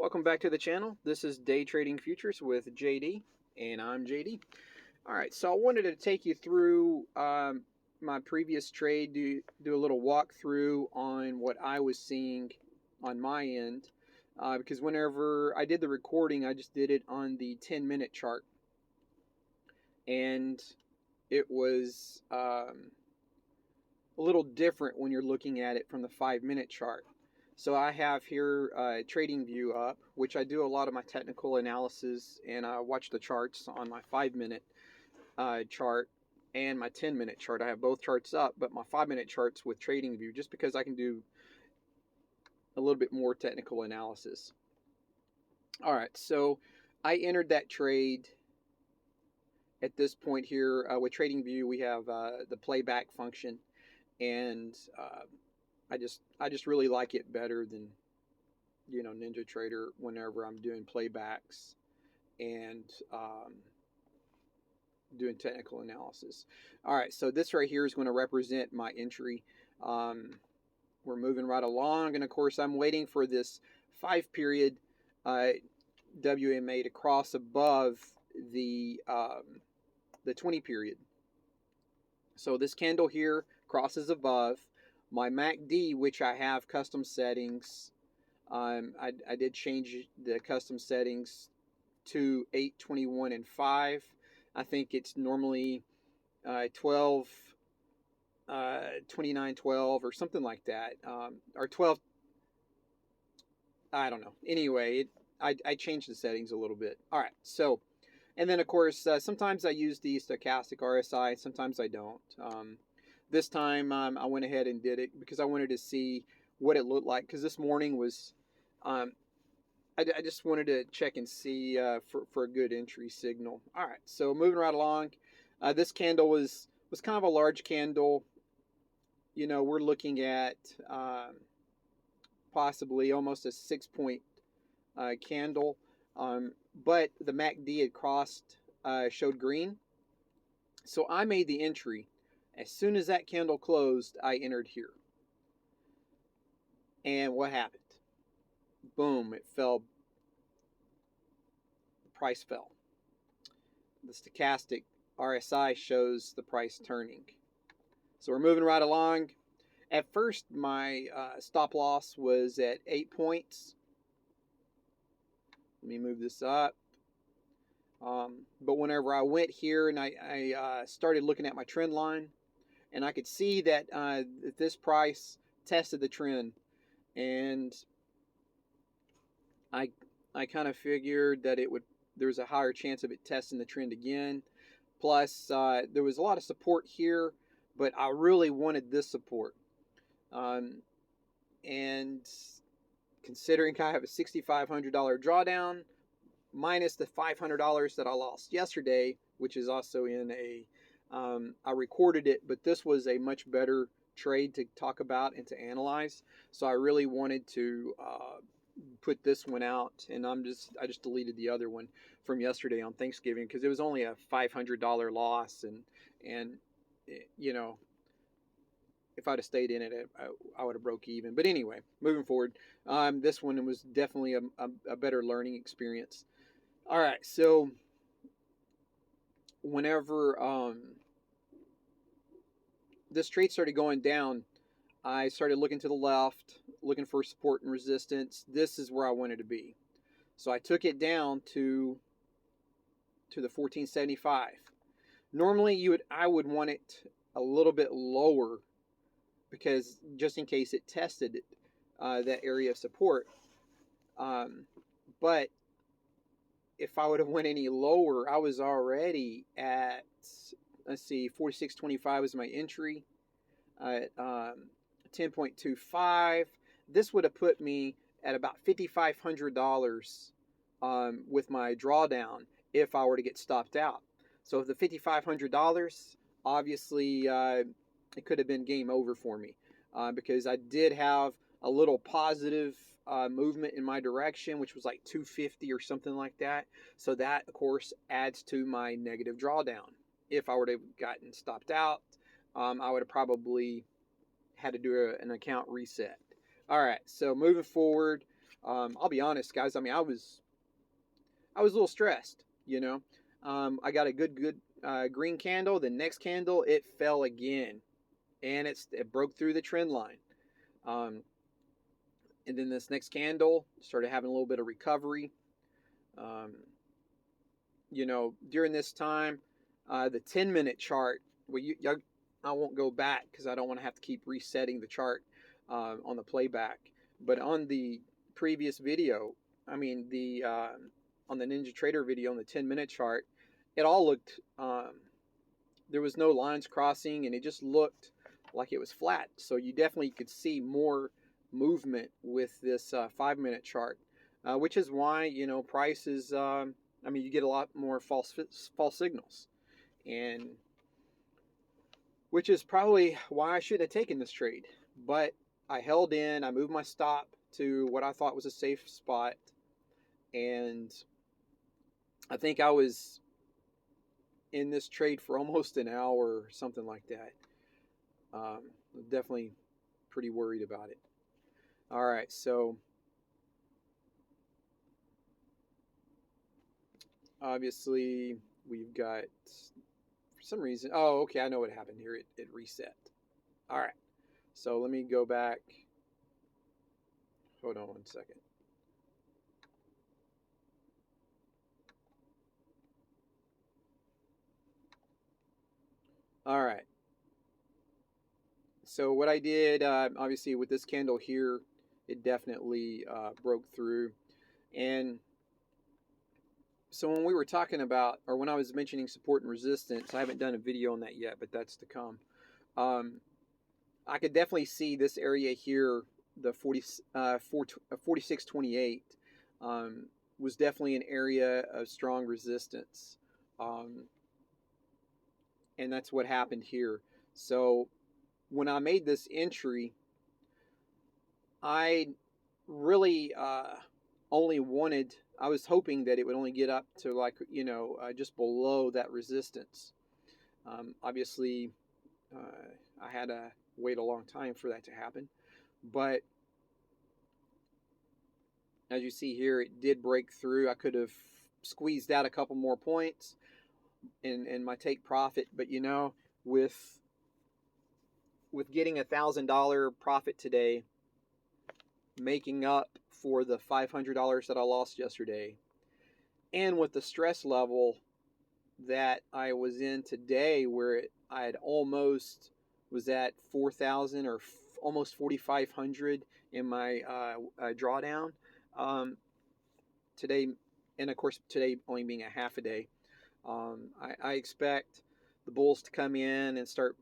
Welcome back to the channel. This is Day Trading Futures with JD, and I'm JD. All right, so I wanted to take you through my previous trade, do a little walkthrough on what I was seeing on my end, because whenever I did the recording, I just did it on the 10-minute chart, and it was a little different when you're looking at it from the 5-minute chart. So I have here TradingView up, which I do a lot of my technical analysis, and I watch the charts on my 5-minute chart and my 10-minute chart. I have both charts up, but my 5-minute chart's with TradingView just because I can do a little bit more technical analysis. All right, so I entered that trade at this point here. With TradingView, we have the playback function, and I just really like it better than, NinjaTrader whenever I'm doing playbacks and doing technical analysis. All right, so this right here is going to represent my entry. We're moving right along, and of course I'm waiting for this 5-period WMA to cross above the 20-period. So this candle here crosses above my MACD, which I have custom settings. I did change the custom settings to 8, 21, and 5. I think it's normally 12, 29, 12, or something like that, or 12. I don't know. Anyway, I changed the settings a little bit. All right, so, and then of course sometimes I use the stochastic RSI, sometimes I don't. This time I went ahead and did it because I wanted to see what it looked like, because this morning was I just wanted to check and see for a good entry signal. All right, so moving right along. This candle was kind of a large candle. We're looking at possibly almost a 6-point candle, but the MACD had crossed, showed green. So I made the entry. As soon as that candle closed, I entered here. And what happened? Boom, it fell. The price fell. The stochastic RSI shows the price turning. So we're moving right along. At first, my stop loss was at 8 points. Let me move this up. But whenever I went here and I started looking at my trend line, and I could see that this price tested the trend, and I kind of figured that there's a higher chance of it testing the trend again. Plus, there was a lot of support here, but I really wanted this support. And considering I have a $6,500 drawdown, minus the $500 that I lost yesterday, which is also in I recorded it, but this was a much better trade to talk about and to analyze. So I really wanted to put this one out, and I just deleted the other one from yesterday on Thanksgiving because it was only a $500 loss, and if I'd have stayed in it, I would have broke even. But anyway, moving forward, this one was definitely a better learning experience. All right, so whenever this trade started going down, I started looking to the left, looking for support and resistance. This is where I wanted to be. So I took it down to the 1475. Normally I would want it a little bit lower, because just in case it tested that area of support. But if I would have went any lower, I was already at, let's see, 46.25 was my entry at 10.25. This would have put me at about $5,500 with my drawdown if I were to get stopped out. So if the $5,500, obviously it could have been game over for me, because I did have a little positive movement in my direction, which was like 250 or something like that. So that, of course, adds to my negative drawdown. If I were to have gotten stopped out, I would have probably had to do an account reset. All right, so moving forward, I'll be honest, guys. I mean, I was a little stressed. I got a good green candle. The next candle, it fell again, and it broke through the trend line. Um, and then this next candle started having a little bit of recovery. Um, during this time, the 10-minute chart. Well, I won't go back because I don't want to have to keep resetting the chart on the playback. But on the previous video, I mean the on the Ninja Trader video on the 10-minute chart, it all looked. There was no lines crossing, and it just looked like it was flat. So you definitely could see more movement with this 5-minute chart, which is why price is. I mean, you get a lot more false signals, and which is probably why I shouldn't have taken this trade. But I held in. I moved my stop to what I thought was a safe spot, and I think I was in this trade for almost an hour or something like that. Definitely pretty worried about it. All right, so obviously we've got, for some reason, oh, okay, I know what happened here. It reset. All right, so let me go back. Hold on 1 second. All right. So what I did, obviously with this candle here, it definitely broke through. And so when we were talking about, or when I was mentioning support and resistance, I haven't done a video on that yet, but that's to come. I could definitely see this area here, the 4628, was definitely an area of strong resistance. And that's what happened here. So when I made this entry, I really only wanted, I was hoping that it would only get up to like, just below that resistance. Obviously, I had to wait a long time for that to happen. But as you see here, it did break through. I could have squeezed out a couple more points in my take profit. But, with getting $1,000 profit today, making up for the $500 that I lost yesterday, and with the stress level that I was in today, where I had almost was at 4,000 or almost 4,500 in my drawdown today, and of course today only being a half a day. I expect the bulls to come in and start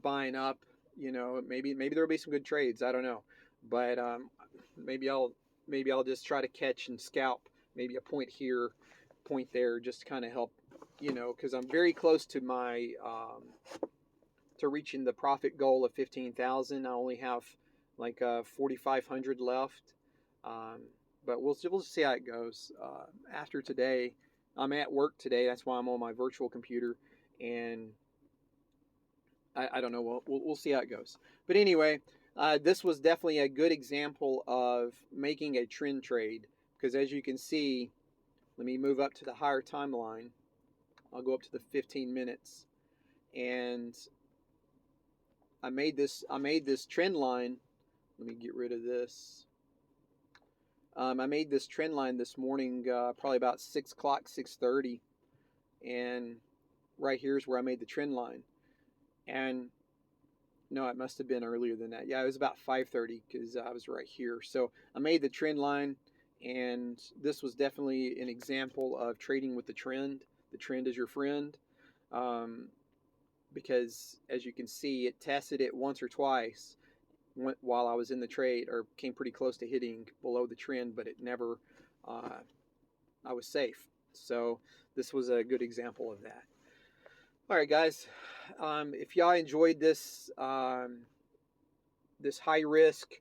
buying up. Maybe there will be some good trades. I don't know, but maybe I'll just try to catch and scalp maybe a point here, point there, just to kind of help, because I'm very close to my to reaching the profit goal of 15,000. I only have like 4,500 left, but we'll see how it goes. After today, I'm at work today. That's why I'm on my virtual computer, and I don't know. We'll see how it goes. But anyway, this was definitely a good example of making a trend trade, because as you can see, let me move up to the higher timeline. I'll go up to the 15 minutes, and I made this trend line. Let me get rid of this. I made this trend line this morning, probably about 6 o'clock, 6:30, and right here is where I made the trend line. And no, it must have been earlier than that. Yeah, it was about 5:30 because I was right here. So I made the trend line, and this was definitely an example of trading with the trend. The trend is your friend, because as you can see, it tested it once or twice while I was in the trade, or came pretty close to hitting below the trend, but it never, I was safe. So this was a good example of that. All right, guys, if y'all enjoyed this this high risk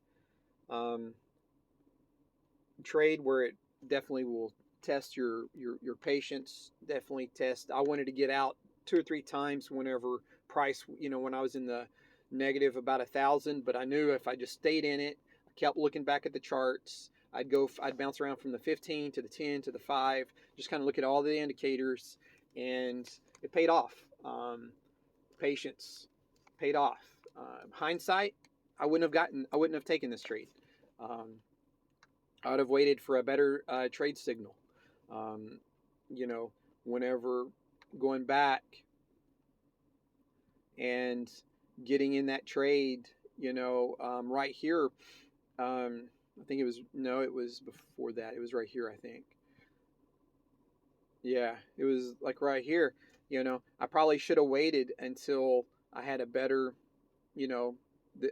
trade, where it definitely will test your patience, definitely test. I wanted to get out 2 or 3 times whenever price, when I was in the negative about 1,000, but I knew if I just stayed in it, I kept looking back at the charts, I'd bounce around from the 15 to the 10 to the 5, just kind of look at all the indicators, and it paid off. Patience paid off. Hindsight, I wouldn't have taken this trade. I would have waited for a better trade signal. You know, whenever going back and getting in that trade, right here. I think it was before that. It was right here, I think. Yeah, it was like right here. I probably should have waited until I had a better, you know,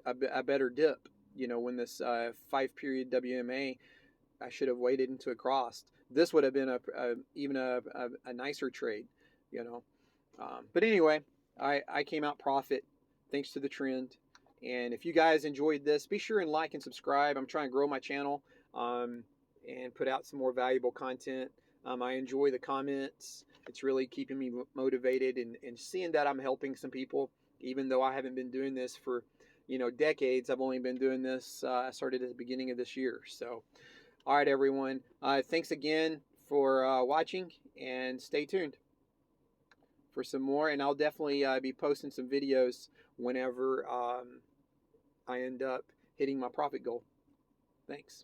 a better dip. When this 5-period WMA, I should have waited until it crossed. This would have been even a nicer trade, you know. But anyway, I came out profit thanks to the trend. And if you guys enjoyed this, be sure and like and subscribe. I'm trying to grow my channel and put out some more valuable content. I enjoy the comments. It's really keeping me motivated and seeing that I'm helping some people, even though I haven't been doing this for, decades. I've only been doing this. I started at the beginning of this year. So, all right, everyone. Thanks again for watching, and stay tuned for some more. And I'll definitely be posting some videos whenever I end up hitting my profit goal. Thanks.